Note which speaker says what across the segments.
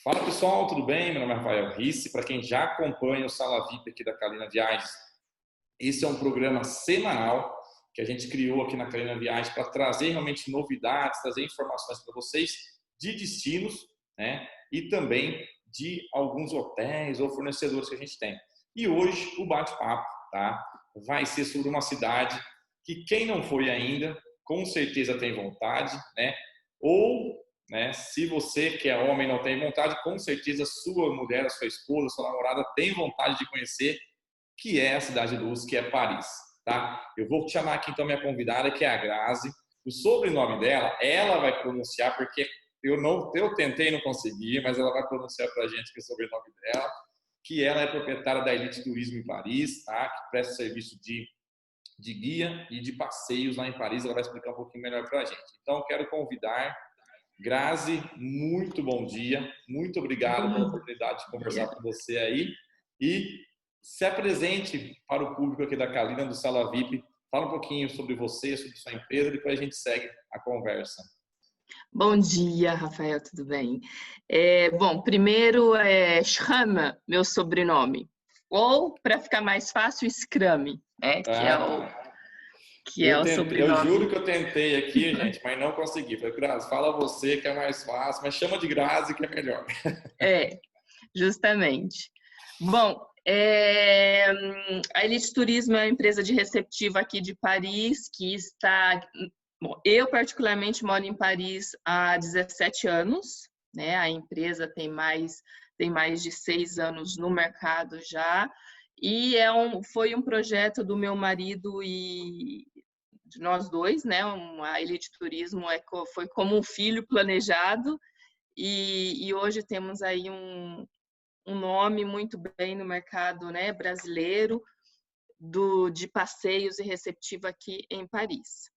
Speaker 1: Fala pessoal, tudo bem? Meu nome é Rafael Risse. Para quem já acompanha o Sala VIP aqui da Kalina Viagens, esse é um programa semanal que a gente criou aqui na Kalina Viagens para trazer realmente novidades, trazer informações para vocês de destinos, né? E também de alguns hotéis ou fornecedores que a gente tem. E hoje o bate-papo, tá? Vai ser sobre uma cidade que quem não foi ainda, com certeza tem vontade, né? Ou se você que é homem não tem vontade, com certeza sua mulher, a sua esposa, a sua namorada tem vontade de conhecer, que é a cidade de luz, que é Paris, tá? Eu vou chamar aqui então minha convidada, que é a Grazi. O sobrenome dela, ela vai pronunciar, porque eu tentei e não consegui, mas ela vai pronunciar para a gente que é o sobrenome dela, que ela é proprietária da Elite Turismo em Paris, tá? Que presta serviço de guia e de passeios lá em Paris. Ela vai explicar um pouquinho melhor para a gente. Então, eu quero convidar Grazi, muito bom dia, muito obrigado pela
Speaker 2: Bom
Speaker 1: oportunidade de conversar
Speaker 2: dia.
Speaker 1: com você aí e se apresente para o público aqui da Kalina, do Sala VIP, fala um pouquinho sobre você, sobre sua empresa, depois a gente segue a conversa.
Speaker 2: Bom dia, Rafael, tudo bem? Bom, primeiro é Schramm, meu sobrenome. Ou, para ficar mais fácil, Scrum, né? Que é
Speaker 1: Ah,
Speaker 2: o,
Speaker 1: tá.
Speaker 2: que é o
Speaker 1: Eu juro
Speaker 2: sobrenome.
Speaker 1: que eu tentei aqui, gente, mas não consegui. Falei, Grazi, fala você que é mais fácil, mas chama de Grazi que é melhor.
Speaker 2: É, justamente. Bom, a Elite Turismo é uma empresa de receptiva aqui de Paris, que está... Bom, eu particularmente moro em Paris há 17 anos, né? A empresa tem mais de 6 anos no mercado já, e foi um projeto do meu marido e de nós dois, né? A Elite Turismo foi como um filho planejado, e hoje temos aí um nome muito bem no mercado, né, brasileiro, de passeios e receptiva aqui em Paris.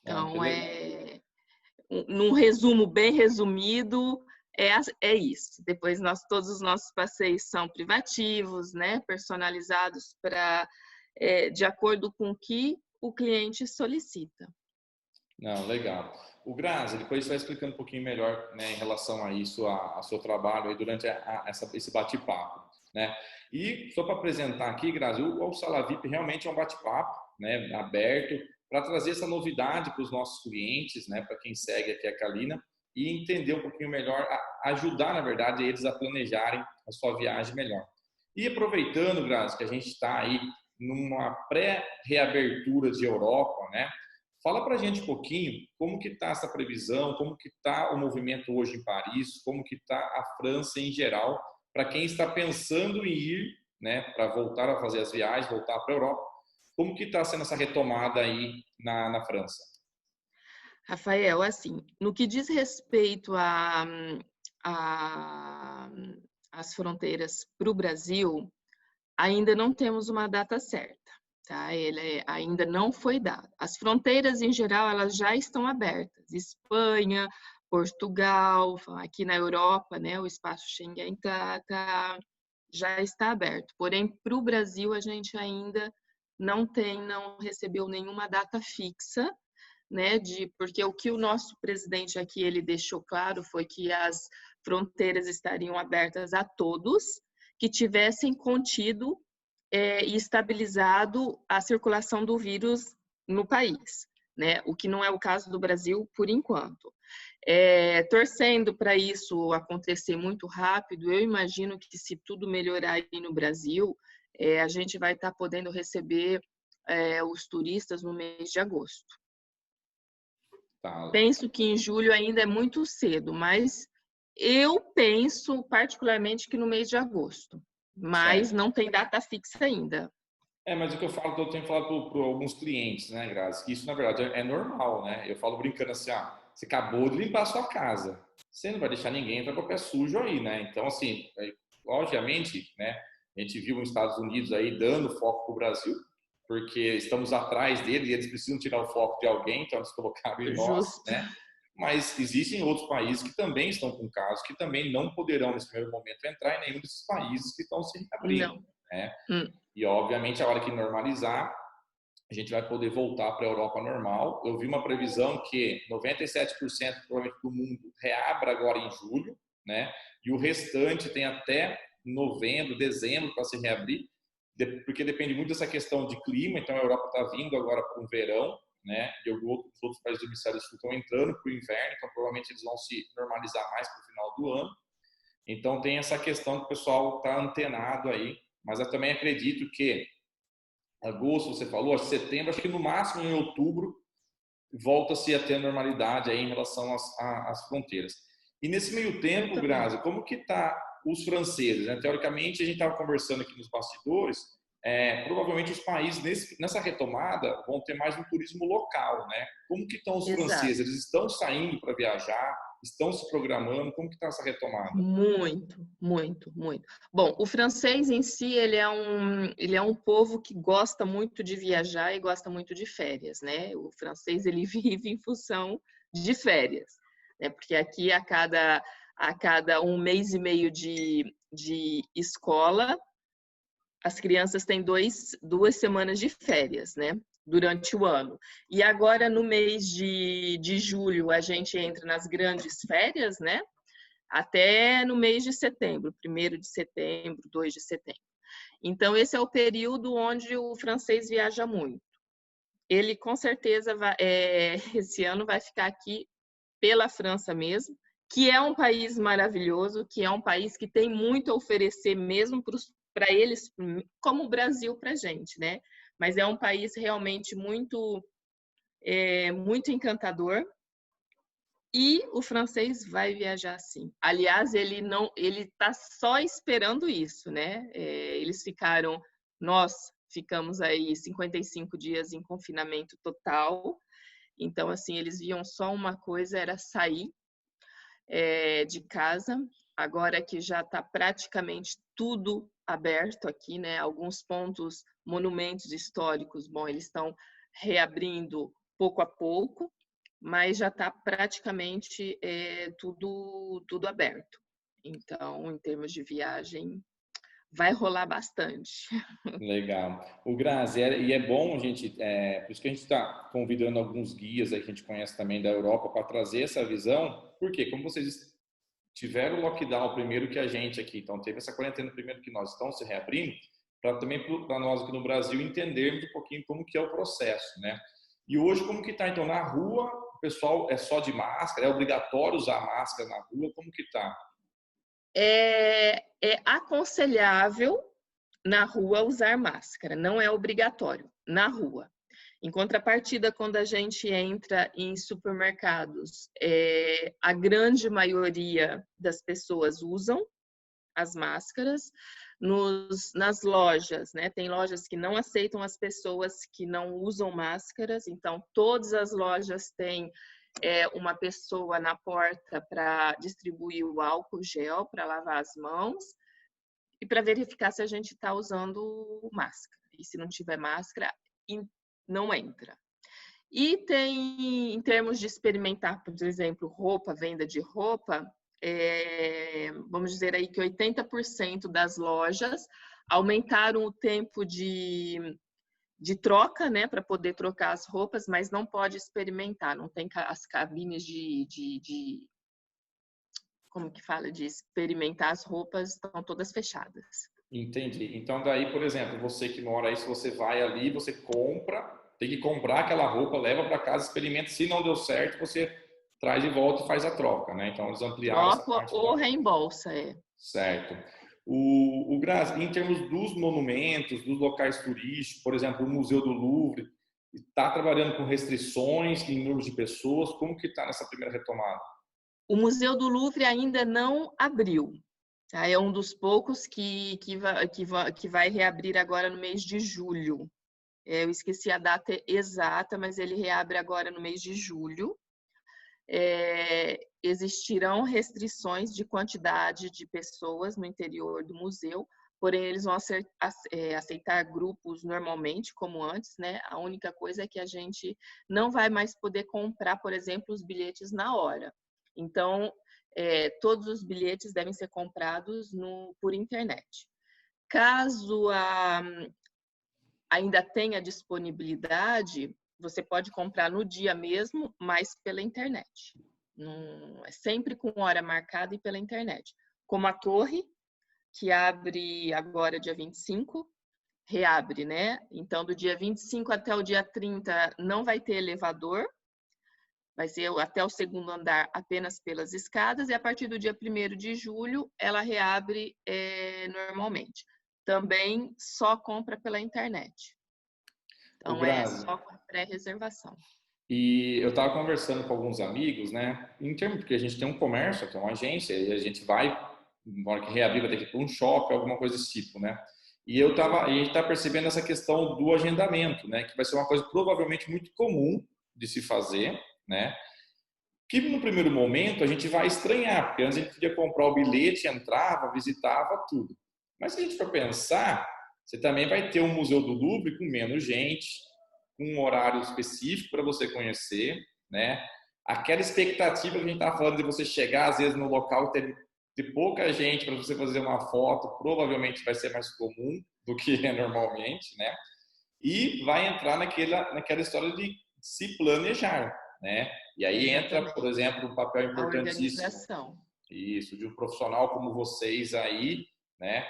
Speaker 1: Não, que
Speaker 2: Então,
Speaker 1: legal.
Speaker 2: num resumo bem resumido, é isso. Depois, todos os nossos passeios são privativos, né, personalizados de acordo com o que o cliente solicita.
Speaker 1: Não, legal. O Grazi, depois você vai explicando um pouquinho melhor, né, em relação a isso, a seu trabalho aí durante esse bate-papo, né? E só para apresentar aqui, Grazi, o Sala VIP realmente é um bate-papo, né, aberto para trazer essa novidade para os nossos clientes, né, para quem segue aqui a Kalina e entender um pouquinho melhor, ajudar, na verdade, eles a planejarem a sua viagem melhor. E aproveitando, Grazi, que a gente está aí numa pré-reabertura de Europa, né? Fala para a gente um pouquinho como que está essa previsão, como que está o movimento hoje em Paris, como que está a França em geral, para quem está pensando em ir, né, para voltar a fazer as viagens, voltar para a Europa, como que está sendo essa retomada aí na França?
Speaker 2: Rafael, assim, no que diz respeito a, às fronteiras para o Brasil, ainda não temos uma data certa, tá? Ele ainda não foi dado. As fronteiras, em geral, elas já estão abertas. Espanha, Portugal, aqui na Europa, né? O espaço Schengen já está aberto. Porém, para o Brasil, a gente ainda não recebeu nenhuma data fixa, né? Porque o que o nosso presidente aqui ele deixou claro foi que as fronteiras estariam abertas a todos que tivessem contido e estabilizado a circulação do vírus no país, né? O que não é o caso do Brasil por enquanto. Torcendo para isso acontecer muito rápido, eu imagino que se tudo melhorar aí no Brasil, a gente vai estar podendo receber os turistas no mês de agosto.
Speaker 1: Tá.
Speaker 2: Penso que em julho ainda é muito cedo, mas eu penso particularmente que no mês de agosto, mas
Speaker 1: Certo.
Speaker 2: não tem data fixa ainda.
Speaker 1: Mas o que eu falo, eu tenho falado para alguns clientes, né, Grazi, que isso na verdade é normal, né? Eu falo brincando assim, você acabou de limpar a sua casa, você não vai deixar ninguém entrar com o pé sujo aí, né? Então, assim, obviamente, né, a gente viu os Estados Unidos aí dando foco para o Brasil, porque estamos atrás dele e eles precisam tirar o foco de alguém, então eles colocaram em nós,
Speaker 2: Justo.
Speaker 1: né? Mas existem outros países que também estão com casos, que também não poderão, nesse primeiro momento, entrar em nenhum desses países que estão se reabrindo,
Speaker 2: Não.
Speaker 1: né?
Speaker 2: Hum.
Speaker 1: E, obviamente, a hora que normalizar, a gente vai poder voltar para a Europa normal. Eu vi uma previsão que 97% provavelmente do mundo reabra agora em julho, né? E e o restante tem até novembro, dezembro para se reabrir, porque depende muito dessa questão de clima. Então a Europa está vindo agora para um verão, né? E os outros países do hemisfério sul estão entrando para o inverno, então provavelmente eles vão se normalizar mais para o final do ano. Então tem essa questão que o pessoal está antenado aí, mas eu também acredito que agosto, você falou, setembro, acho que no máximo em outubro volta-se a ter normalidade aí em relação às fronteiras. E nesse meio tempo, Grazi, como que tá os franceses, né? Teoricamente, a gente estava conversando aqui nos bastidores, provavelmente os países nessa retomada vão ter mais um turismo local, né? Como que estão os franceses? Eles estão saindo para viajar? Estão se programando? Como que está essa retomada?
Speaker 2: Muito, muito, muito. Bom, o francês em si, ele é um povo que gosta muito de viajar e gosta muito de férias, né? O francês, ele vive em função de férias, né? Porque aqui, a cada 1 mês e meio de escola, as crianças têm 2 semanas de férias, né? Durante o ano. E agora, no mês de julho, a gente entra nas grandes férias, né? Até no mês de setembro, 1º de setembro, 2 de setembro. Então, esse é o período onde o francês viaja muito. Ele, com certeza, esse ano vai ficar aqui pela França mesmo, que é um país maravilhoso, que é um país que tem muito a oferecer mesmo para eles, como o Brasil para a gente, né? Mas é um país realmente muito, muito encantador. E o francês vai viajar sim. Aliás, ele está só esperando isso, né? Nós ficamos aí 55 dias em confinamento total. Então, assim, eles viam só uma coisa, era sair de casa. Agora que já está praticamente tudo aberto aqui, né? Alguns pontos, monumentos históricos, bom, eles estão reabrindo pouco a pouco, mas já está praticamente tudo aberto. Então, em termos de viagem, vai rolar bastante.
Speaker 1: Legal. O Grazi, e é bom, gente, por isso que a gente está convidando alguns guias aí que a gente conhece também da Europa para trazer essa visão, porque como vocês tiveram o lockdown primeiro que a gente aqui, então teve essa quarentena primeiro que nós, estamos se reabrindo, para também para nós aqui no Brasil entendermos um pouquinho como que é o processo, né? E hoje como que está? Então na rua o pessoal é só de máscara, é obrigatório usar máscara na rua, como que está?
Speaker 2: É aconselhável na rua usar máscara, não é obrigatório, na rua. Em contrapartida, quando a gente entra em supermercados, a grande maioria das pessoas usam as máscaras. Nas lojas, né? Tem lojas que não aceitam as pessoas que não usam máscaras, então todas as lojas têm uma pessoa na porta para distribuir o álcool gel para lavar as mãos e para verificar se a gente está usando máscara. E se não tiver máscara, não entra. E tem, em termos de experimentar, por exemplo, roupa, venda de roupa, vamos dizer aí que 80% das lojas aumentaram o tempo de troca, né, para poder trocar as roupas, mas não pode experimentar, não tem as cabines como que fala, de experimentar as roupas, estão todas fechadas.
Speaker 1: Entendi. Então daí, por exemplo, você que mora aí, se você vai ali, você compra, tem que comprar aquela roupa, leva para casa, experimenta, se não deu certo, você traz de volta e faz a troca, né? Então eles ampliaram essa
Speaker 2: Troca
Speaker 1: parte
Speaker 2: ou reembolsa,
Speaker 1: Certo. O Grazi, em termos dos monumentos, dos locais turísticos, por exemplo, o Museu do Louvre, está trabalhando com restrições em número de pessoas, como que está nessa primeira retomada?
Speaker 2: O Museu do Louvre ainda não abriu. Tá? É um dos poucos que vai reabrir agora no mês de julho. Eu esqueci a data exata, mas ele reabre agora no mês de julho. Existirão restrições de quantidade de pessoas no interior do museu, porém eles vão aceitar grupos normalmente, como antes, né? A única coisa é que a gente não vai mais poder comprar, por exemplo, os bilhetes na hora. Então, todos os bilhetes devem ser comprados por internet. Caso ainda tenha disponibilidade, você pode comprar no dia mesmo, mas pela internet. É sempre com hora marcada e pela internet. como a Torre, que abre agora dia 25, reabre, né? Então, do dia 25 até o dia 30 não vai ter elevador, vai ser até o segundo andar apenas pelas escadas, e a partir do dia 1º de julho ela reabre normalmente. Também só compra pela internet.
Speaker 1: O
Speaker 2: Então, é
Speaker 1: Grazi,
Speaker 2: só com pré-reservação.
Speaker 1: e eu estava conversando com alguns amigos, né? Em termos, porque a gente tem um comércio, tem uma agência, e a gente vai, na hora que reabrir, vai ter que ir para um shopping, alguma coisa desse tipo, né? E a gente está percebendo essa questão do agendamento, né? Que vai ser uma coisa provavelmente muito comum de se fazer, né? Que no primeiro momento a gente vai estranhar, porque antes a gente podia comprar o bilhete, entrava, visitava tudo. Mas se a gente for pensar, você também vai ter um Museu do Louvre com menos gente, com um horário específico para você conhecer, né? Aquela expectativa que a gente estava falando de você chegar às vezes no local e ter pouca gente para você fazer uma foto, provavelmente vai ser mais comum do que é normalmente, né? E vai entrar naquela história de se planejar, né? E aí entra, por
Speaker 2: Exatamente.
Speaker 1: exemplo, um papel
Speaker 2: A
Speaker 1: importantíssimo,
Speaker 2: organização.
Speaker 1: isso, de um profissional como vocês aí, né?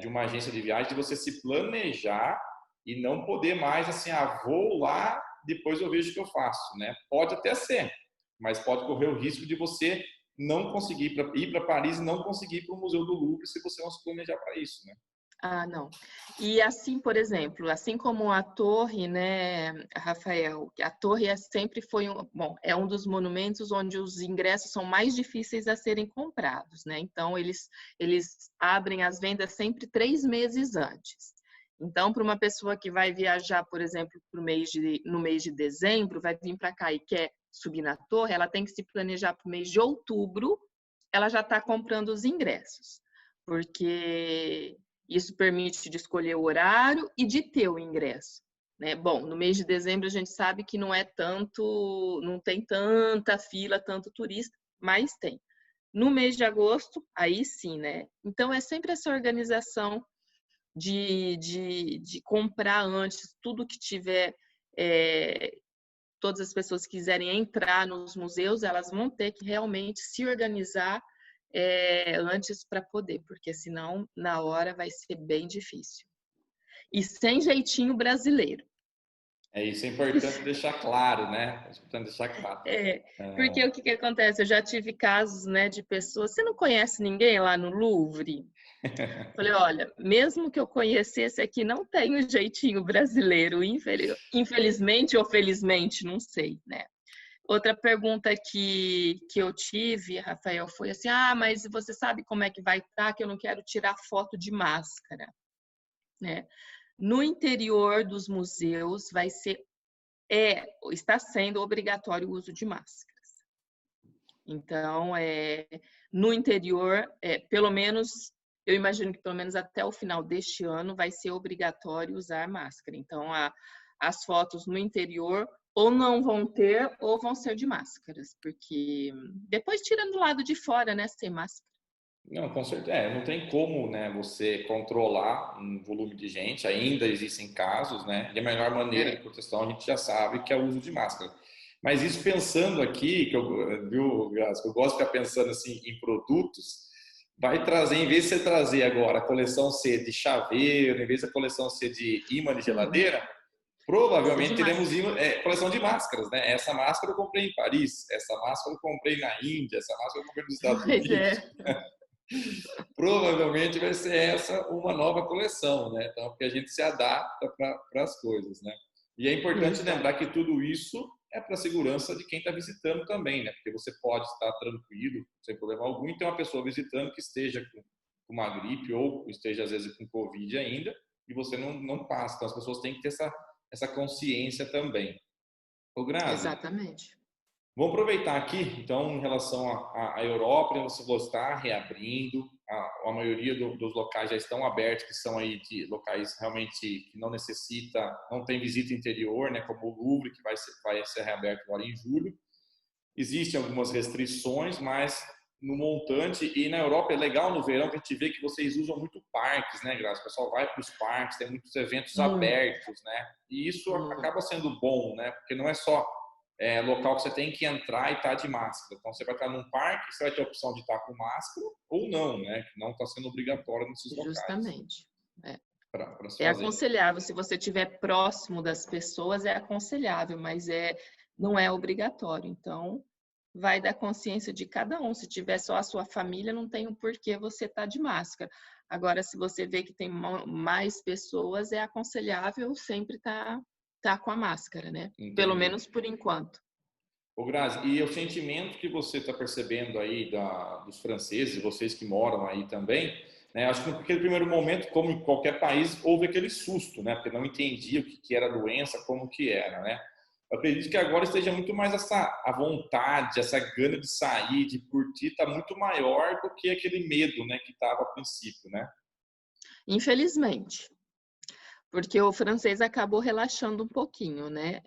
Speaker 1: De uma agência de viagem, de você se planejar e não poder mais assim, vou lá, depois eu vejo o que eu faço, né? Pode até ser, mas pode correr o risco de você não conseguir ir para Paris e não conseguir ir para o Museu do Louvre se você não se planejar para isso, né?
Speaker 2: Ah, não. E assim, por exemplo, assim como a torre, né, Rafael, a torre sempre foi é um dos monumentos onde os ingressos são mais difíceis a serem comprados, né? Então eles abrem as vendas sempre 3 meses antes. Então, para uma pessoa que vai viajar, por exemplo, no mês de dezembro, vai vir para cá e quer subir na torre, ela tem que se planejar para o mês de outubro, ela já está comprando os ingressos, porque isso permite de escolher o horário e de ter o ingresso, né? Bom, no mês de dezembro a gente sabe que não tem tanta fila, tanto turista, mas tem. No mês de agosto, aí sim, né? Então é sempre essa organização de comprar antes tudo que tiver. Todas as pessoas que quiserem entrar nos museus, elas vão ter que realmente se organizar antes para poder, porque senão na hora vai ser bem difícil. E sem jeitinho brasileiro.
Speaker 1: Isso é importante deixar claro, né? É importante deixar claro.
Speaker 2: Porque o que acontece? Eu já tive casos, né, de pessoas, você não conhece ninguém lá no Louvre? Falei, olha, mesmo que eu conhecesse aqui, não tem o jeitinho brasileiro, infelizmente ou felizmente, não sei, né? Outra pergunta que eu tive, Rafael, foi assim: mas você sabe como é que vai estar, que eu não quero tirar foto de máscara, né? No interior dos museus está sendo obrigatório o uso de máscaras. Então, no interior, pelo menos, eu imagino que pelo menos até o final deste ano vai ser obrigatório usar máscara. Então, as fotos no interior ou não vão ter ou vão ser de máscaras, porque depois tirando do lado de fora, né, sem máscara.
Speaker 1: Não, com certeza. Não tem como, né, você controlar um volume de gente. Ainda existem casos, né? E a melhor maneira de proteção a gente já sabe que é o uso de máscara. Mas isso pensando aqui, viu, Graça, que eu gosto de ficar pensando assim em produtos, vai trazer, em vez de você trazer agora a coleção C de chaveiro, em vez da coleção C de imã de geladeira, provavelmente teremos coleção de máscaras, né? Essa máscara eu comprei em Paris, essa máscara eu comprei na Índia, essa máscara eu comprei nos Estados
Speaker 2: Pois
Speaker 1: Unidos.
Speaker 2: é.
Speaker 1: Provavelmente vai ser essa uma nova coleção, né? Então, porque a gente se adapta para as coisas, né? E é importante
Speaker 2: Exato.
Speaker 1: lembrar que tudo isso é para a segurança de quem está visitando também, né? Porque você pode estar tranquilo, sem problema algum, e ter uma pessoa visitando que esteja com uma gripe ou esteja, às vezes, com Covid ainda, e você não passa. Então, as pessoas têm que ter essa consciência também. Ô, Grazi,
Speaker 2: Exatamente.
Speaker 1: vamos aproveitar aqui, então, em relação à Europa, você está reabrindo, a maioria dos locais já estão abertos, que são aí de locais realmente que não necessita, não tem visita interior, né, como o Louvre, que vai ser reaberto agora em julho. Existem algumas restrições, mas no montante, e na Europa é legal no verão que a gente vê que vocês usam muito parques, né, Graça? O pessoal vai para os parques, tem muitos eventos
Speaker 2: Muito,
Speaker 1: abertos, né? E isso
Speaker 2: muito.
Speaker 1: acaba sendo bom, né? Porque não é só local que você tem que entrar e estar de máscara. Então, você vai estar num parque, você vai ter a opção de estar com máscara ou não, né? Que não está sendo obrigatório nesses locais
Speaker 2: Justamente.
Speaker 1: para se
Speaker 2: É
Speaker 1: fazer.
Speaker 2: aconselhável, se você estiver próximo das pessoas, é aconselhável, mas não é obrigatório. Então, vai da consciência de cada um. Se tiver só a sua família, não tem o porquê você estar de máscara. Agora, se você vê que tem mais pessoas, é aconselhável sempre estar com a máscara, né? Pelo
Speaker 1: Entendi.
Speaker 2: menos por enquanto.
Speaker 1: Ô, Grazi, e o sentimento que você está percebendo aí dos franceses, vocês que moram aí também, né? Acho que naquele primeiro momento, como em qualquer país, houve aquele susto, né? Porque não entendia o que era a doença, como que era, né? Eu acredito que agora esteja muito mais a vontade, essa gana de sair, de curtir, está muito maior do que aquele medo, né, que estava a princípio, né?
Speaker 2: Infelizmente. Porque o francês acabou relaxando um pouquinho, né?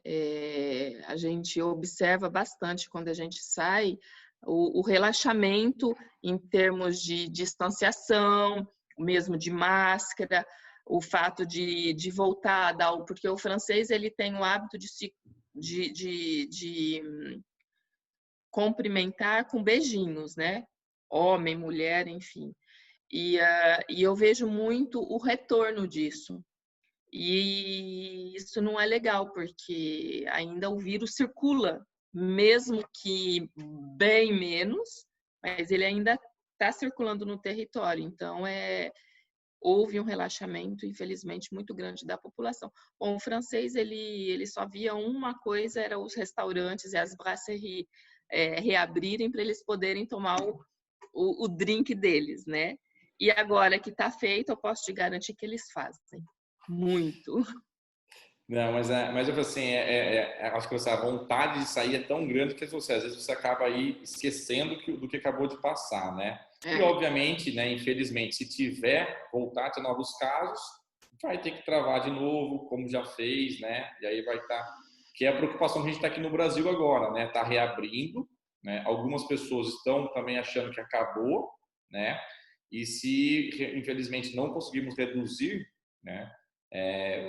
Speaker 2: A gente observa bastante quando a gente sai o relaxamento em termos de distanciação, mesmo de máscara, o fato de voltar a dar, porque o francês ele tem o hábito de cumprimentar com beijinhos, né? Homem, mulher, enfim. E eu vejo muito o retorno disso. E isso não é legal, porque ainda o vírus circula, mesmo que bem menos, mas ele ainda está circulando no território. Então, houve um relaxamento, infelizmente, muito grande da população. Bom, o francês, ele só via uma coisa, era os restaurantes e as brasseries reabrirem para eles poderem tomar o drink deles, né? E agora que está feito, eu posso te garantir que eles fazem. Muito.
Speaker 1: Não, mas eu falo assim, acho que a vontade de sair é tão grande que às vezes você acaba aí esquecendo do que acabou de passar, né? E obviamente, né, infelizmente, se voltar a ter novos casos, vai ter que travar de novo, como já fez, né? E aí vai estar, que é a preocupação que a gente está aqui no Brasil agora, né? Tá reabrindo, né? Algumas pessoas estão também achando que acabou, né? E se infelizmente não conseguirmos reduzir, né?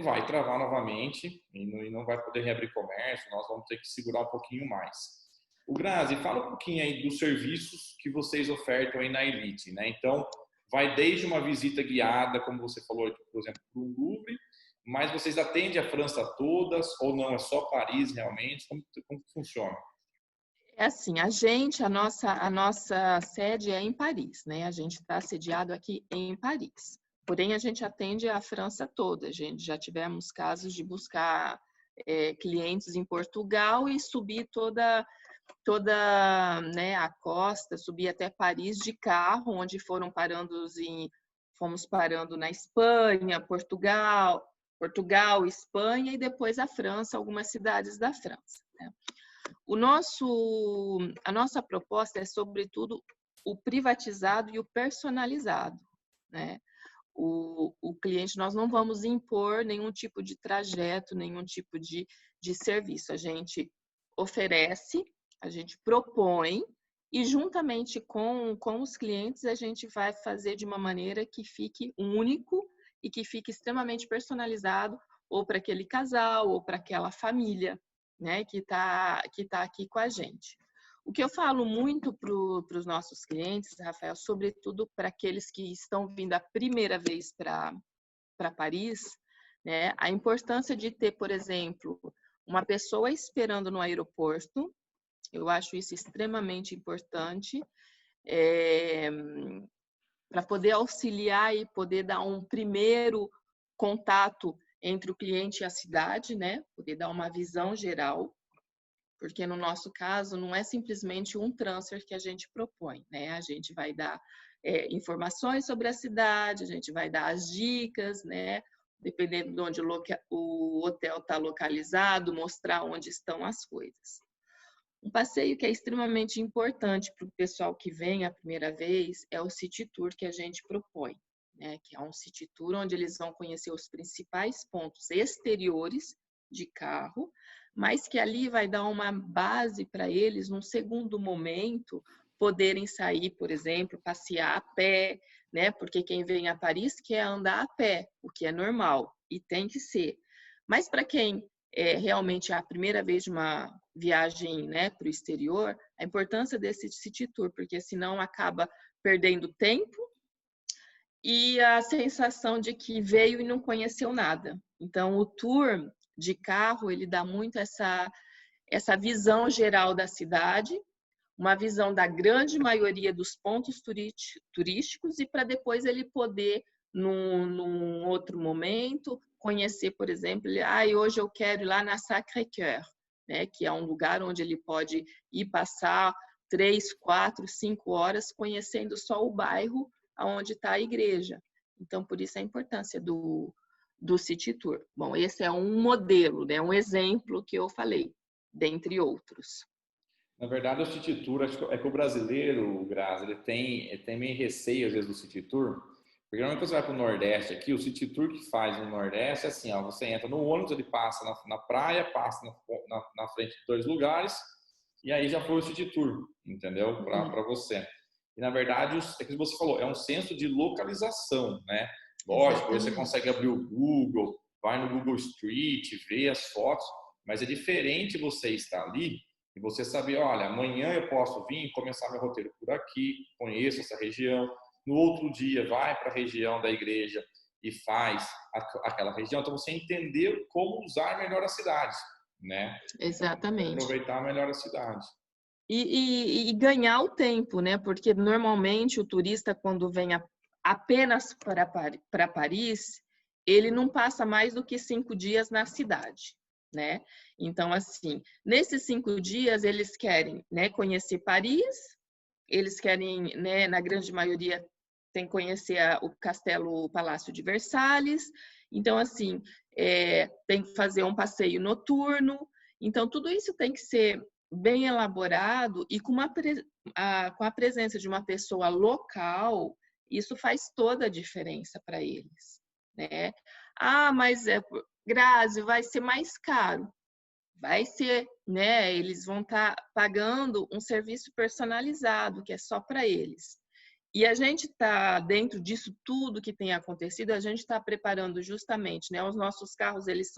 Speaker 1: Vai travar novamente e não vai poder reabrir comércio, nós vamos ter que segurar um pouquinho mais. O Grazi, fala um pouquinho aí dos serviços que vocês ofertam aí na Elite, né? Então, vai desde uma visita guiada, como você falou, por exemplo, para o Louvre, mas vocês atendem a França todas ou não? É só Paris realmente? Como funciona?
Speaker 2: É assim, a nossa sede é em Paris, né? A gente está sediado aqui em Paris. Porém, a gente atende a França toda. A gente já tivemos casos de buscar clientes em Portugal e subir toda né, a costa, subir até Paris de carro, onde fomos parando na Espanha, Portugal, Espanha e depois a França, algumas cidades da França, né? A nossa proposta é, sobretudo, o privatizado e o personalizado, né? O cliente, nós não vamos impor nenhum tipo de trajeto, nenhum tipo de serviço. A gente oferece, a gente propõe e, juntamente com os clientes, a gente vai fazer de uma maneira que fique único e que fique extremamente personalizado ou para aquele casal ou para aquela família, né, que tá aqui com a gente. O que eu falo muito para os nossos clientes, Rafael, sobretudo para aqueles que estão vindo a primeira vez para Paris, né, a importância de ter, por exemplo, uma pessoa esperando no aeroporto. Eu acho isso extremamente importante, para poder auxiliar e poder dar um primeiro contato entre o cliente e a cidade, né? Poder dar uma visão geral, porque no nosso caso não é simplesmente um transfer que a gente propõe, né? A gente vai dar informações sobre a cidade, a gente vai dar as dicas, né? Dependendo de onde o hotel está localizado, mostrar onde estão as coisas. Um passeio que é extremamente importante para o pessoal que vem a primeira vez é o City Tour que a gente propõe, né? Que é um City Tour onde eles vão conhecer os principais pontos exteriores de carro, mas que ali vai dar uma base para eles, num segundo momento, poderem sair, por exemplo, passear a pé, né? Porque quem vem a Paris quer andar a pé, o que é normal e tem que ser. Mas para quem realmente a primeira vez de uma viagem, né, para o exterior, a importância desse city tour, porque senão acaba perdendo tempo e a sensação de que veio e não conheceu nada. Então, o tour de carro, ele dá muito essa visão geral da cidade, uma visão da grande maioria dos pontos turísticos e para depois ele poder, num outro momento, conhecer, por exemplo, hoje eu quero ir lá na Sacré-Cœur, né, que é um lugar onde ele pode ir passar 3, 4, 5 horas conhecendo só o bairro onde está a igreja. Então, por isso a importância do City Tour. Bom, esse é um modelo, né, um exemplo que eu falei, dentre outros.
Speaker 1: Na verdade, o City Tour, acho que é que o brasileiro, o Grazi, ele tem meio receio, às vezes, do City Tour, porque normalmente quando você vai para o Nordeste aqui, o City Tour que faz no Nordeste é assim, ó, você entra no ônibus, ele passa na praia, passa na frente de 2 lugares, e aí já foi o City Tour, entendeu? Para você. E, na verdade, é que você falou, é um senso de localização, né? Lógico, você consegue abrir o Google, vai no Google Street, ver as fotos, mas é diferente você estar ali e você saber, olha, amanhã eu posso vir começar meu roteiro por aqui, conheço essa região. No outro dia, vai para a região da igreja e faz aquela região. Então, você entender como usar melhor a cidade, né?
Speaker 2: Exatamente.
Speaker 1: Aproveitar melhor a cidade.
Speaker 2: E ganhar o tempo, né? Porque normalmente o turista, quando vem apenas para Paris, ele não passa mais do que 5 dias na cidade, né? Então, assim, nesses 5 dias, eles querem, né, conhecer Paris, eles querem, né, na grande maioria, tem que conhecer o Castelo, o Palácio de Versalhes. Então, assim, tem que fazer um passeio noturno. Então, tudo isso tem que ser bem elaborado e com a presença de uma pessoa local, isso faz toda a diferença para eles, né? Mas Grazi, vai ser mais caro. Vai ser, né? Eles vão estar pagando um serviço personalizado, que é só para eles. E a gente está, dentro disso tudo que tem acontecido, a gente está preparando justamente, né? Os nossos carros, eles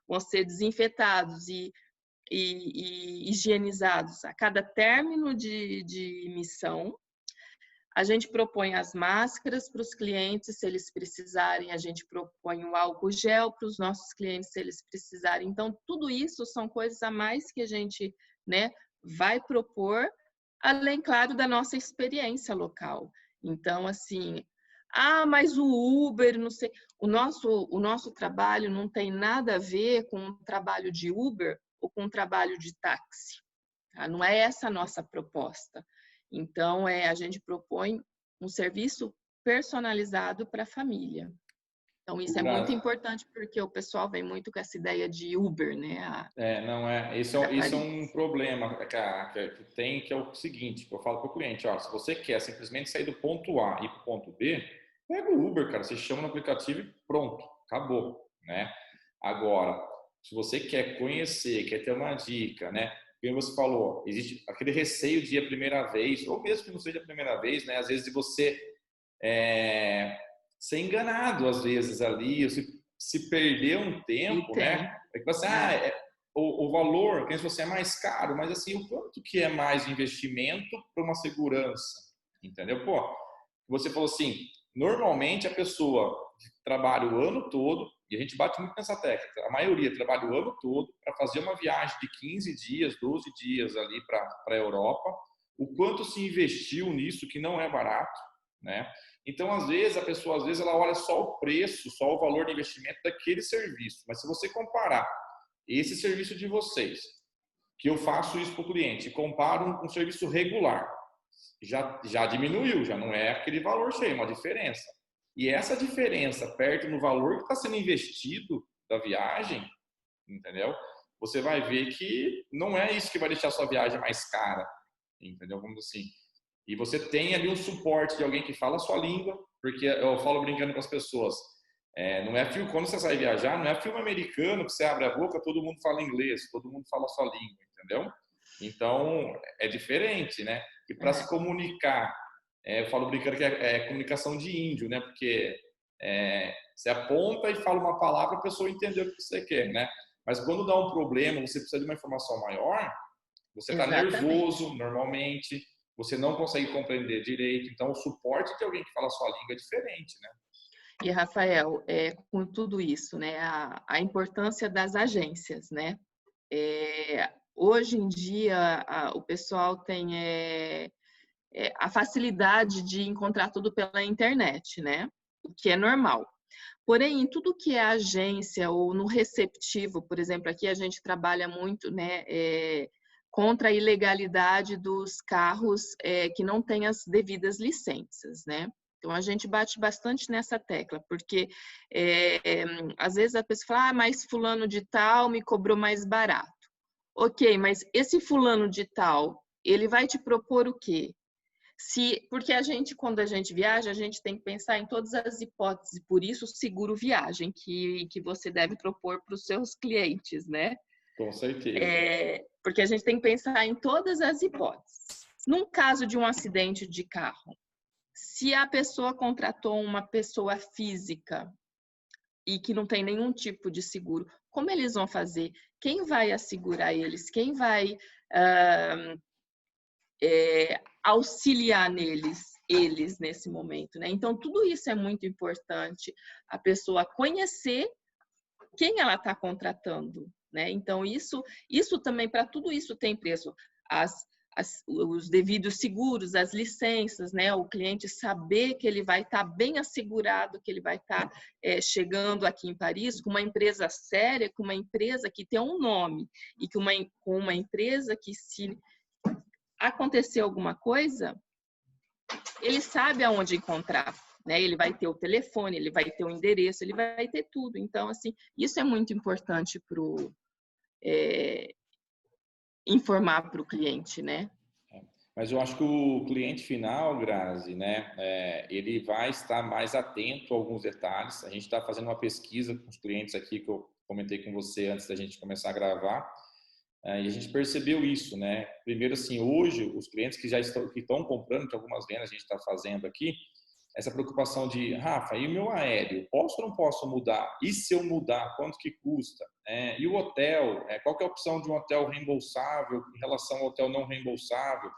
Speaker 2: vão ser desinfetados e higienizados a cada término de missão. A gente propõe as máscaras para os clientes, se eles precisarem, a gente propõe o álcool gel para os nossos clientes, se eles precisarem. Então, tudo isso são coisas a mais que a gente, né, vai propor, além, claro, da nossa experiência local. Então, assim, mas o Uber, não sei, o nosso trabalho não tem nada a ver com o trabalho de Uber ou com o trabalho de táxi. Tá? Não é essa a nossa proposta. Então, a gente propõe um serviço personalizado para a família. Então, isso é muito importante porque o pessoal vem muito com essa ideia de Uber, né?
Speaker 1: Não é. Isso é um problema que tem, que é o seguinte, que eu falo para o cliente, ó, se você quer simplesmente sair do ponto A e ir para o ponto B, pega o Uber, cara, você chama no aplicativo e pronto, acabou, né? Agora, se você quer conhecer, quer ter uma dica, né? Como você falou, existe aquele receio de ir a primeira vez, ou mesmo que não seja a primeira vez, né? Às vezes de você ser enganado, às vezes ali, se perder um tempo, né? É que você, o valor, que você é mais caro, mas assim, o quanto que é mais investimento para uma segurança, entendeu? Pô, você falou assim, normalmente a pessoa trabalha o ano todo, e a gente bate muito nessa técnica, a maioria trabalha o ano todo para fazer uma viagem de 15 dias, 12 dias ali para a Europa, o quanto se investiu nisso, que não é barato, né? Então, às vezes, a pessoa, ela olha só o preço, só o valor de investimento daquele serviço, mas se você comparar esse serviço de vocês, que eu faço isso para o cliente, e comparo um serviço regular, já diminuiu, já não é aquele valor cheio, uma diferença. E essa diferença perto no valor que está sendo investido da viagem, entendeu? Você vai ver que não é isso que vai deixar a sua viagem mais cara, entendeu? Vamos assim. E você tem ali um suporte de alguém que fala a sua língua, porque eu falo brincando com as pessoas, não é filme, quando você sai viajar, não é filme americano que você abre a boca, todo mundo fala inglês, todo mundo fala a sua língua, entendeu? Então, é diferente, né? E para se comunicar, eu falo brincando que é comunicação de índio, né? Porque você aponta e fala uma palavra, a pessoa entendeu o que você quer, né? Mas quando dá um problema, você precisa de uma informação maior, você está
Speaker 2: Exatamente.
Speaker 1: nervoso normalmente, você não consegue compreender direito. Então, o suporte de alguém que fala a sua língua é diferente, né?
Speaker 2: E, Rafael, com tudo isso, né, a importância das agências, né? Hoje em dia, o pessoal tem a facilidade de encontrar tudo pela internet, né? O que é normal. Porém, em tudo que é agência ou no receptivo, por exemplo, aqui a gente trabalha muito, né, contra a ilegalidade dos carros que não têm as devidas licenças, né? Então, a gente bate bastante nessa tecla, porque às vezes a pessoa fala, mas fulano de tal me cobrou mais barato. Ok, mas esse fulano de tal, ele vai te propor o quê? Porque quando a gente viaja, a gente tem que pensar em todas as hipóteses, por isso o seguro viagem que você deve propor para os seus clientes, né?
Speaker 1: Com certeza.
Speaker 2: Porque a gente tem que pensar em todas as hipóteses. Num caso de um acidente de carro, se a pessoa contratou uma pessoa física e que não tem nenhum tipo de seguro, como eles vão fazer? Quem vai assegurar eles? Quem vai auxiliar eles nesse momento, né? Então, tudo isso é muito importante, a pessoa conhecer quem ela está contratando, né? Então, isso também, para tudo isso tem preço. Os devidos seguros, as licenças, né? O cliente saber que ele vai estar bem assegurado, que ele vai estar chegando aqui em Paris com uma empresa séria, com uma empresa que tem um nome e com uma empresa que, se acontecer alguma coisa, ele sabe aonde encontrar, né? Ele vai ter o telefone, ele vai ter o endereço, ele vai ter tudo. Então, assim, isso é muito importante para informar para o cliente, né?
Speaker 1: Mas eu acho que o cliente final, Grazi, né, ele vai estar mais atento a alguns detalhes. A gente está fazendo uma pesquisa com os clientes aqui que eu comentei com você antes da gente começar a gravar. E a gente percebeu isso, né? Primeiro, assim, hoje os clientes que já estão comprando, que algumas vendas a gente está fazendo aqui, essa preocupação de, Rafa, e o meu aéreo? Posso ou não posso mudar? E se eu mudar, quanto que custa? E o hotel? Qual que é a opção de um hotel reembolsável em relação ao hotel não reembolsável?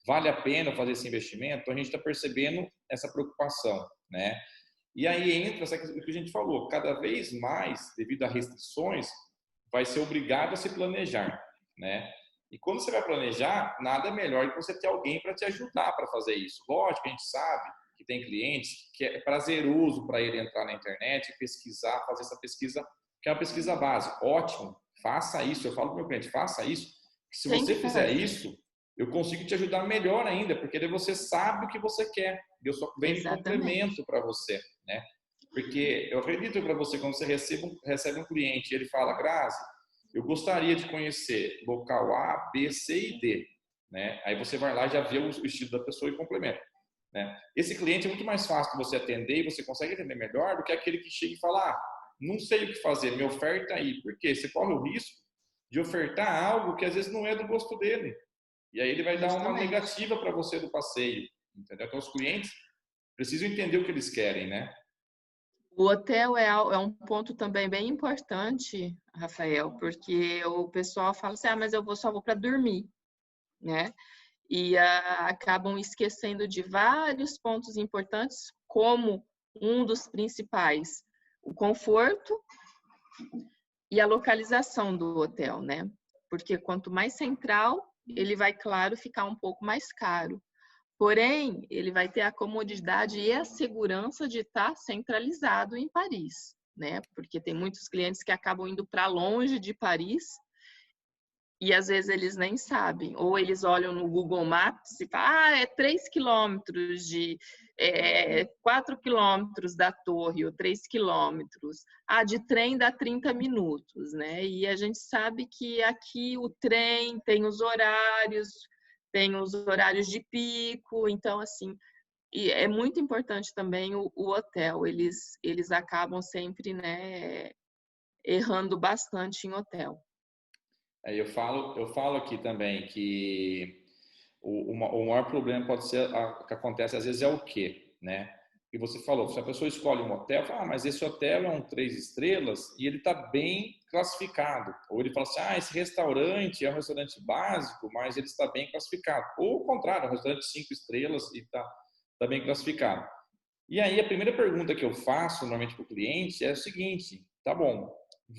Speaker 1: Vale a pena fazer esse investimento? Então, a gente está percebendo essa preocupação, né? E aí entra o que a gente falou, cada vez mais, devido a restrições, vai ser obrigado a se planejar, né? E quando você vai planejar, nada melhor que você ter alguém para te ajudar para fazer isso. Lógico que a gente sabe que tem clientes que é prazeroso para ele entrar na internet e pesquisar, fazer essa pesquisa, que é uma pesquisa básica. Ótimo, faça isso. Eu falo para o meu cliente, faça isso. Se
Speaker 2: Tem
Speaker 1: você
Speaker 2: que
Speaker 1: fizer
Speaker 2: fazer.
Speaker 1: isso, eu consigo te ajudar melhor ainda, porque daí você sabe o que você quer. Eu só venho de
Speaker 2: Exatamente.
Speaker 1: complemento para você, né? Porque eu acredito para você, quando você recebe um cliente e ele fala, Grazi, eu gostaria de conhecer local A, B, C e D, né? Aí você vai lá e já vê o estilo da pessoa e complementa, né? Esse cliente é muito mais fácil de você atender e você consegue atender melhor do que aquele que chega e fala, não sei o que fazer, me oferta aí. Por quê? Você corre o risco de ofertar algo que às vezes não é do gosto dele. E aí ele vai dar uma
Speaker 2: Justamente.
Speaker 1: negativa para você do passeio, entendeu? Então os clientes precisam entender o que eles querem, né?
Speaker 2: O hotel é um ponto também bem importante, Rafael, porque o pessoal fala assim, mas eu só vou para dormir, né? E acabam esquecendo de vários pontos importantes, como um dos principais, o conforto e a localização do hotel, né? Porque quanto mais central, ele vai, claro, ficar um pouco mais caro. Porém, ele vai ter a comodidade e a segurança de estar centralizado em Paris, né? Porque tem muitos clientes que acabam indo para longe de Paris e às vezes eles nem sabem. Ou eles olham no Google Maps e falam, é 3 quilômetros 4 quilômetros da torre, ou 3 quilômetros. De trem dá 30 minutos, né? E a gente sabe que aqui o trem tem os horários de pico, então, assim, e é muito importante também o hotel. Eles acabam sempre, né, errando bastante em hotel.
Speaker 1: Eu falo aqui também que o maior problema pode ser que acontece às vezes é o quê, né? que você falou, se a pessoa escolhe um hotel, fala, mas esse hotel é um 3 estrelas e ele está bem classificado. Ou ele fala assim, esse restaurante é um restaurante básico, mas ele está bem classificado. Ou o contrário, é um restaurante 5 estrelas e está bem classificado. E aí a primeira pergunta que eu faço normalmente para o cliente é o seguinte, tá bom,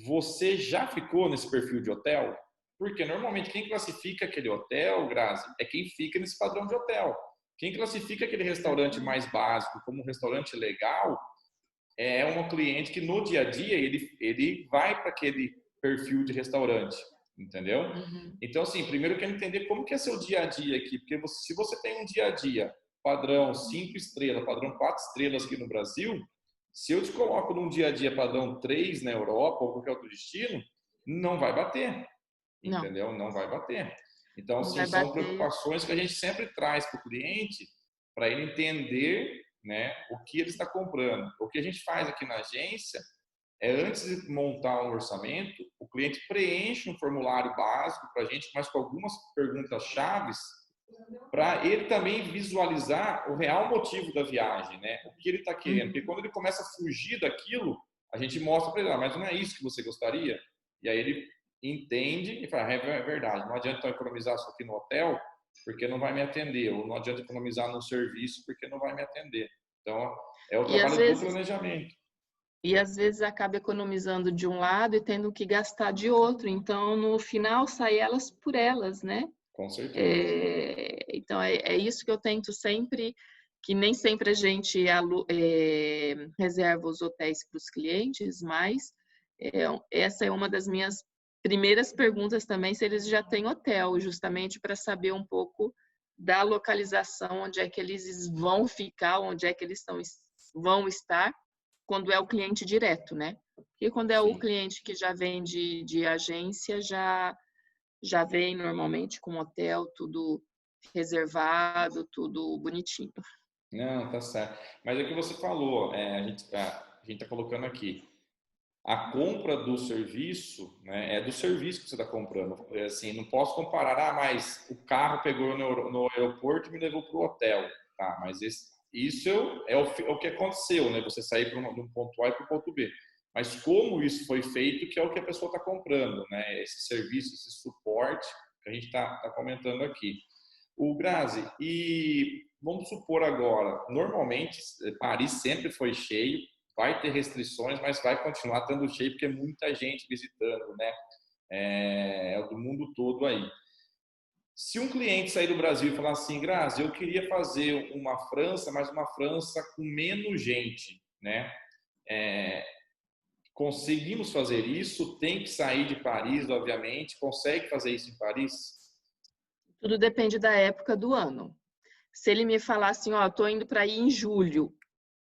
Speaker 1: você já ficou nesse perfil de hotel? Porque normalmente quem classifica aquele hotel, Grazi, é quem fica nesse padrão de hotel. Quem classifica aquele restaurante mais básico como um restaurante legal é um cliente que no dia a dia ele vai para aquele perfil de restaurante, entendeu?
Speaker 2: Uhum.
Speaker 1: Então, assim, primeiro eu quero entender como que é seu dia a dia aqui, porque se você tem um dia a dia padrão 5 estrelas, padrão 4 estrelas aqui no Brasil, se eu te coloco num dia a dia padrão 3 na Europa ou qualquer outro destino, não vai bater,
Speaker 2: Não,
Speaker 1: entendeu? Não vai bater. Então,
Speaker 2: não
Speaker 1: assim,
Speaker 2: vai
Speaker 1: são
Speaker 2: bater.
Speaker 1: preocupações que a gente sempre traz para o cliente, para ele entender, né, o que ele está comprando. O que a gente faz aqui na agência é, antes de montar um orçamento, o cliente preenche um formulário básico para a gente, mas com algumas perguntas chaves, para ele também visualizar o real motivo da viagem, né? O que ele está querendo. Porque
Speaker 2: Uhum.
Speaker 1: quando ele começa a fugir daquilo, a gente mostra para ele, mas não é isso que você gostaria? E aí ele entende e fala, é verdade, não adianta eu economizar isso aqui no hotel, porque não vai me atender, ou não adianta economizar no serviço, porque não vai me atender. Então, é o
Speaker 2: E às
Speaker 1: trabalho do
Speaker 2: vezes,
Speaker 1: planejamento.
Speaker 2: e às vezes acaba economizando de um lado e tendo que gastar de outro. Então, no final, sai elas por elas, né?
Speaker 1: Com certeza.
Speaker 2: Então, é isso que eu tento sempre, que nem sempre a gente reserva os hotéis para os clientes, mas essa é uma das minhas primeiras perguntas também, se eles já têm hotel, justamente para saber um pouco da localização, onde é que eles vão ficar, onde é que eles vão estar, quando é o cliente direto, né? E quando é o
Speaker 1: Sim.
Speaker 2: cliente que já vem de agência, já vem normalmente com hotel, tudo reservado, tudo bonitinho.
Speaker 1: Não, tá certo. Mas é o que você falou, a gente tá colocando aqui. A compra do serviço, né, é do serviço que você está comprando. É assim, não posso comparar, mas o carro pegou no aeroporto e me levou para o hotel. Tá, mas isso é o que aconteceu, né? Você sair de um ponto A para o ponto B. Mas como isso foi feito, que é o que a pessoa está comprando, né? Esse serviço, esse suporte que a gente está comentando aqui. O Grazi, e vamos supor agora, normalmente Paris sempre foi cheio, vai ter restrições, mas vai continuar estando cheio porque é muita gente visitando, né? É do mundo todo aí. Se um cliente sair do Brasil e falar assim, Grazi, eu queria fazer uma França, mas uma França com menos gente, né? É, conseguimos fazer isso? Tem que sair de Paris, obviamente. Consegue fazer isso em Paris?
Speaker 2: Tudo depende da época do ano. Se ele me falar assim, ó, tô indo para ir em julho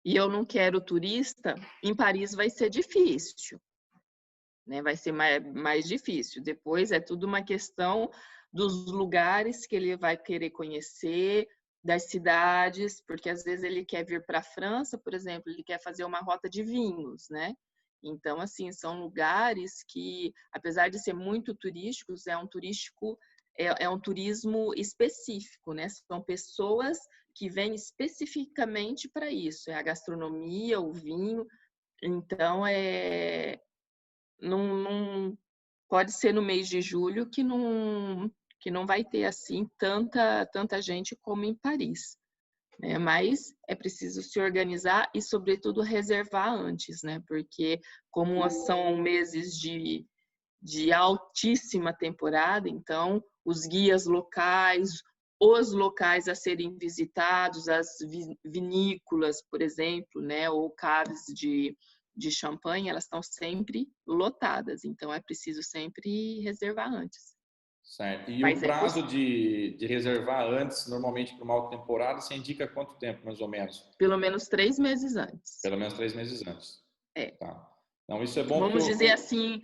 Speaker 2: e eu não quero turista, em Paris vai ser difícil, né? Vai ser mais difícil. Depois é tudo uma questão dos lugares que ele vai querer conhecer, das cidades, porque às vezes ele quer vir para a França, por exemplo, ele quer fazer uma rota de vinhos, né? Então, assim, são lugares que, apesar de ser muito turísticos, é um turismo específico, né? São pessoas que vêm especificamente para isso, é a gastronomia, o vinho. Então, não pode ser no mês de julho que não vai ter assim tanta gente como em Paris, né? Mas é preciso se organizar e, sobretudo, reservar antes, né? Porque como são meses de altíssima temporada, então os guias locais, os locais a serem visitados, as vinícolas, por exemplo, né, ou caves de champanhe, elas estão sempre lotadas, então é preciso sempre reservar antes.
Speaker 1: Certo. E o
Speaker 2: Mas é
Speaker 1: prazo
Speaker 2: possível,
Speaker 1: de reservar antes, normalmente para uma alta temporada, você indica quanto tempo, mais ou menos?
Speaker 2: pelo menos 3 meses antes.
Speaker 1: Pelo menos 3 meses antes.
Speaker 2: É.
Speaker 1: Tá. Então, isso é bom porque
Speaker 2: Vamos dizer assim,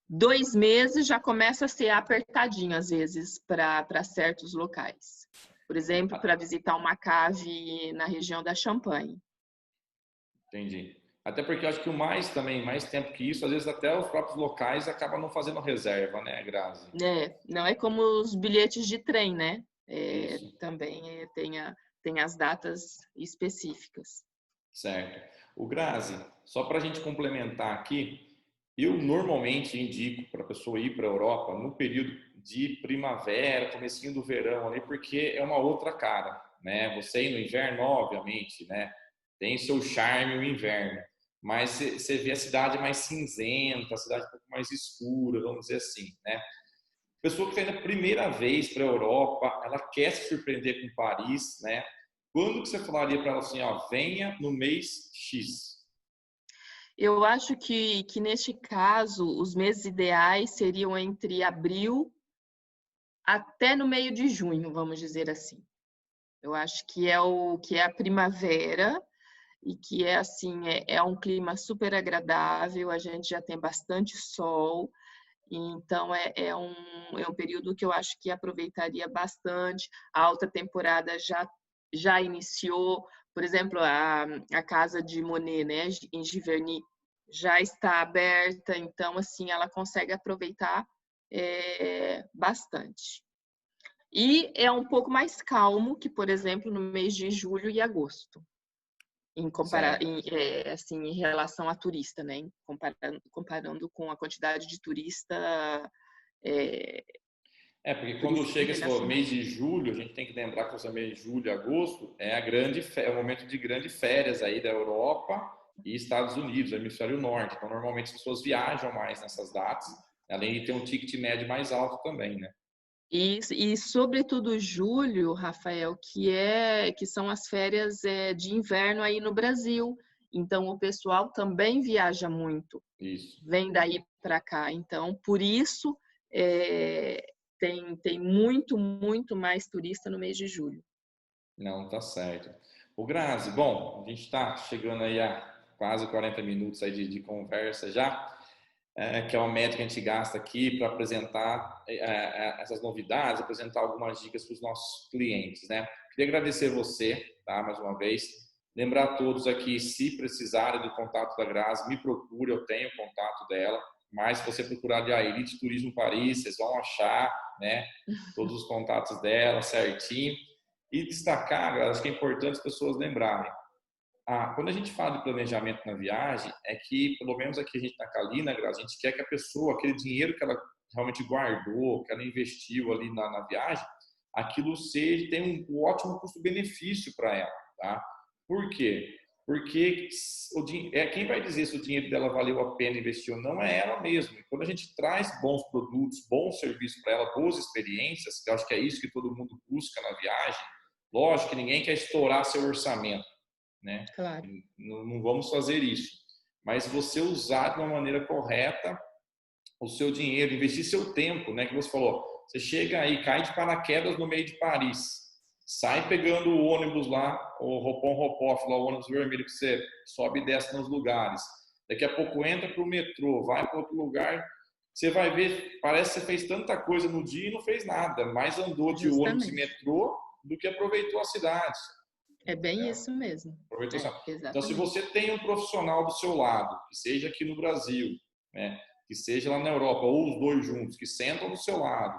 Speaker 2: 2 meses já começa a ser apertadinho, às vezes, para certos locais. Por exemplo, para visitar uma cave na região da Champagne.
Speaker 1: entendi. Até porque eu acho que o mais também, mais tempo que isso, às vezes até os próprios locais acabam não fazendo reserva, né, Grazi?
Speaker 2: Não é como os bilhetes de trem, né?
Speaker 1: Isso.
Speaker 2: Também tem as datas específicas.
Speaker 1: Certo. O Grazi, só para a gente complementar aqui, eu normalmente indico para a pessoa ir para a Europa no período de primavera, comecinho do verão ali, porque é uma outra cara, né? Você ir no inverno, obviamente, né? Tem seu charme o inverno, mas você vê a cidade mais cinzenta, a cidade um pouco mais escura, vamos dizer assim, né? Pessoa que está indo a primeira vez para a Europa, ela quer se surpreender com Paris, né? Quando que você falaria para ela assim, ó, venha no mês X?
Speaker 2: Eu acho que neste caso, os meses ideais seriam entre abril até no meio de junho, vamos dizer assim. Eu acho que é a primavera e que é assim, é um clima super agradável, a gente já tem bastante sol, então é um período que eu acho que aproveitaria bastante. A alta temporada já iniciou, por exemplo, a casa de Monet, né, em Giverny, já está aberta, então assim ela consegue aproveitar bastante. E é um pouco mais calmo que, por exemplo, no mês de julho e agosto,
Speaker 1: Certo.
Speaker 2: assim, em relação a turista, né? Comparando com a quantidade de é,
Speaker 1: Porque quando
Speaker 2: turista
Speaker 1: chega esse mês
Speaker 2: internacional.
Speaker 1: de julho, a gente tem que lembrar que o mês de julho e agosto é o momento de grandes férias aí da Europa e Estados Unidos, hemisfério norte. Então, normalmente as pessoas viajam mais nessas datas, além de ter um ticket médio mais alto também, né?
Speaker 2: E sobretudo julho, Rafael, que são as férias de inverno aí no Brasil. Então, o pessoal também viaja muito,
Speaker 1: Isso.
Speaker 2: vem daí para cá. Então, por isso, é, tem muito mais turista no mês de julho.
Speaker 1: Não, tá certo. O Grazi, bom, a gente está chegando aí a quase 40 minutos aí de conversa já. Que é uma métrica que a gente gasta aqui para apresentar essas novidades, apresentar algumas dicas para os nossos clientes, né? Queria agradecer você, tá, mais uma vez. Lembrar a todos aqui, se precisarem do contato da Grazi, me procure, eu tenho o contato dela. Mas se você procurar de Elite Turismo Paris, vocês vão achar, né, todos os contatos dela certinho. E destacar, Grazi, acho que é importante as pessoas lembrarem, quando a gente fala de planejamento na viagem, é que, pelo menos aqui a gente na Calina, a gente quer que a pessoa, aquele dinheiro que ela realmente guardou, que ela investiu ali na viagem, aquilo tenha um ótimo custo-benefício para ela, tá? Por quê? Porque quem vai dizer se o dinheiro dela valeu a pena investir ou não é ela mesma. E quando a gente traz bons produtos, bons serviços para ela, boas experiências, que eu acho que é isso que todo mundo busca na viagem, lógico que ninguém quer estourar seu orçamento, né?
Speaker 2: Claro.
Speaker 1: Não vamos fazer isso. Mas você usar de uma maneira correta o seu dinheiro, investir seu tempo, né? Que você falou, você chega aí, cai de paraquedas no meio de Paris, sai pegando o ônibus lá, o Hopon-Hopoff, lá o ônibus vermelho que você sobe e desce nos lugares. Daqui a pouco entra para o metrô, vai para outro lugar, você vai ver, parece que você fez tanta coisa no dia e não fez nada, mais andou de ônibus e
Speaker 2: Justamente.
Speaker 1: metrô do que aproveitou a cidade.
Speaker 2: É bem
Speaker 1: Né?
Speaker 2: isso mesmo.
Speaker 1: Aproveitou essa. Então, se
Speaker 2: Exatamente.
Speaker 1: você tem um profissional do seu lado, que seja aqui no Brasil, né, que seja lá na Europa, ou os dois juntos, que sentam do seu lado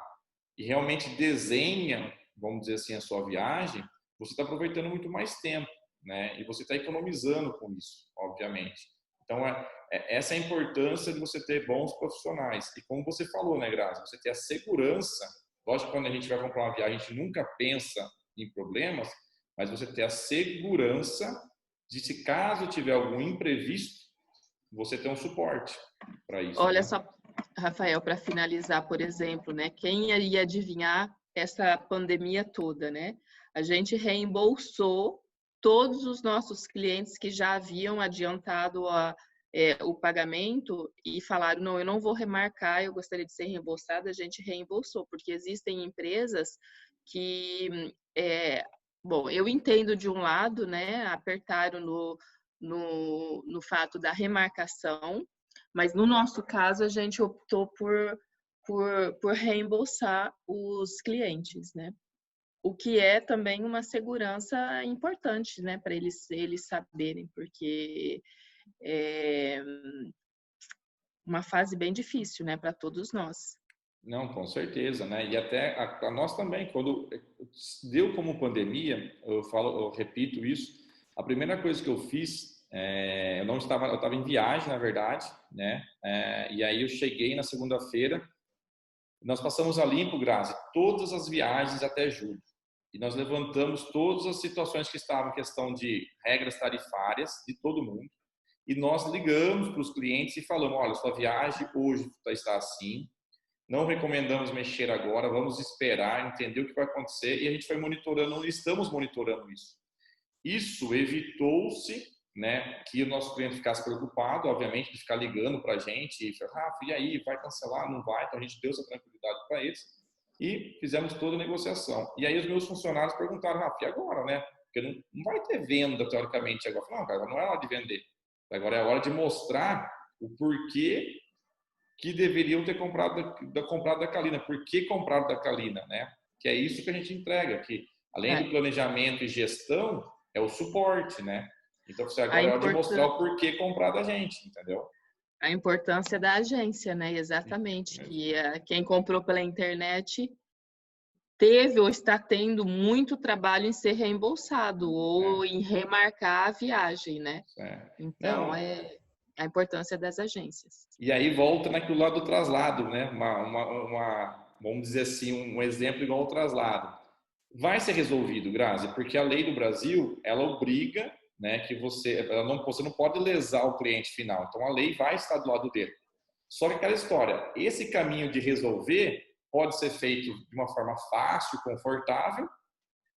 Speaker 1: e realmente desenham, vamos dizer assim, a sua viagem, você está aproveitando muito mais tempo, né? E você está economizando com isso, obviamente. Então, essa é a importância de você ter bons profissionais. E como você falou, né, Graça? Você ter a segurança. Lógico que quando a gente vai comprar uma viagem, a gente nunca pensa em problemas, mas você ter a segurança de, se caso tiver algum imprevisto, você ter um suporte para isso,
Speaker 2: Olha
Speaker 1: né?
Speaker 2: só, Rafael, para finalizar, por exemplo, né? Quem ia adivinhar essa pandemia toda, né? A gente reembolsou todos os nossos clientes que já haviam adiantado o pagamento e falaram, não, eu não vou remarcar, eu gostaria de ser reembolsada, a gente reembolsou, porque existem empresas que, bom, eu entendo de um lado, né? Apertaram no fato da remarcação, mas no nosso caso, a gente optou por reembolsar os clientes, né? O que é também uma segurança importante, né, para eles saberem, porque é uma fase bem difícil, né, para todos nós.
Speaker 1: Não, com certeza, né? E até a nós também, quando deu como pandemia, eu repito isso, A primeira coisa que eu fiz, eu estava em viagem, na verdade, né? E aí eu cheguei na segunda-feira, nós passamos a limpo, Grazi, todas as viagens até julho. E nós levantamos todas as situações que estavam em questão de regras tarifárias de todo mundo. E nós ligamos para os clientes e falamos, olha, sua viagem hoje está assim, não recomendamos mexer agora, vamos esperar, entender o que vai acontecer. E a gente foi monitorando, estamos monitorando isso. Isso evitou-se, né, que o nosso cliente ficasse preocupado, obviamente, de ficar ligando para a gente e falar, Rafa, e aí, vai cancelar? Não vai? Então a gente deu essa tranquilidade para eles e fizemos toda a negociação. E aí os meus funcionários perguntaram, Rafa, e agora, né? Porque não vai ter venda, teoricamente, agora. Eu falei, não, cara, não é hora de vender. Agora é hora de mostrar o porquê que deveriam ter comprado da Calina. Por que compraram da Calina, né? Que é isso que a gente entrega, que além do
Speaker 2: É,
Speaker 1: planejamento e gestão, é o suporte, né? Então, você
Speaker 2: a
Speaker 1: agora é hora de mostrar
Speaker 2: importância
Speaker 1: o porquê comprar da gente, entendeu?
Speaker 2: A importância da agência, né? Exatamente. Que quem comprou pela internet teve ou está tendo muito trabalho em ser reembolsado ou
Speaker 1: É,
Speaker 2: em remarcar a viagem, né?
Speaker 1: é.
Speaker 2: Então,
Speaker 1: Não,
Speaker 2: é a importância das agências.
Speaker 1: e aí volta naquilo lá do traslado, né? Vamos dizer assim, um exemplo igual ao traslado. Vai ser resolvido, Grazi, porque a lei do Brasil, ela obriga, né, que você não pode lesar o cliente final. Então a lei vai estar do lado dele. Só que aquela história, esse caminho de resolver pode ser feito de uma forma fácil, confortável,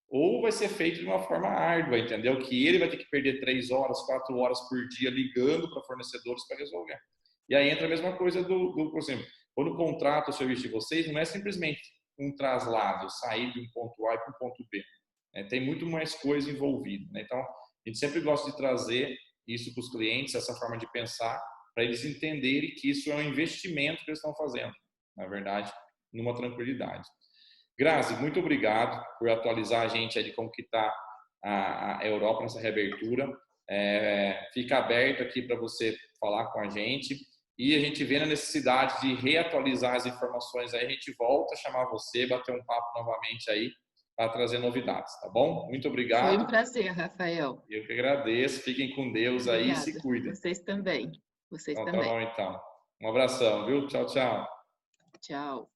Speaker 1: ou vai ser feito de uma forma árdua, entendeu? Que ele vai ter que perder 3 horas, 4 horas por dia ligando para fornecedores para resolver. E aí entra a mesma coisa por exemplo, quando contrata o serviço de vocês, não é simplesmente um traslado, sair de um ponto A para um ponto B. Né? Tem muito mais coisa envolvida. Né? Então, a gente sempre gosta de trazer isso para os clientes, essa forma de pensar, para eles entenderem que isso é um investimento que eles estão fazendo, na verdade, numa tranquilidade. Grazi, muito obrigado por atualizar a gente aí de como que está a Europa nessa reabertura. Fica aberto aqui para você falar com a gente e a gente vê a necessidade de reatualizar as informações aí, a gente volta a chamar você, bater um papo novamente aí para trazer novidades, tá bom? Muito
Speaker 2: Foi um
Speaker 1: obrigado.
Speaker 2: prazer, Rafael.
Speaker 1: Eu que agradeço. Fiquem com Deus aí e se
Speaker 2: Obrigada.
Speaker 1: cuidem.
Speaker 2: Vocês também. Vocês
Speaker 1: Então, tá
Speaker 2: também.
Speaker 1: bom então. Um abração, viu? Tchau, tchau.
Speaker 2: Tchau.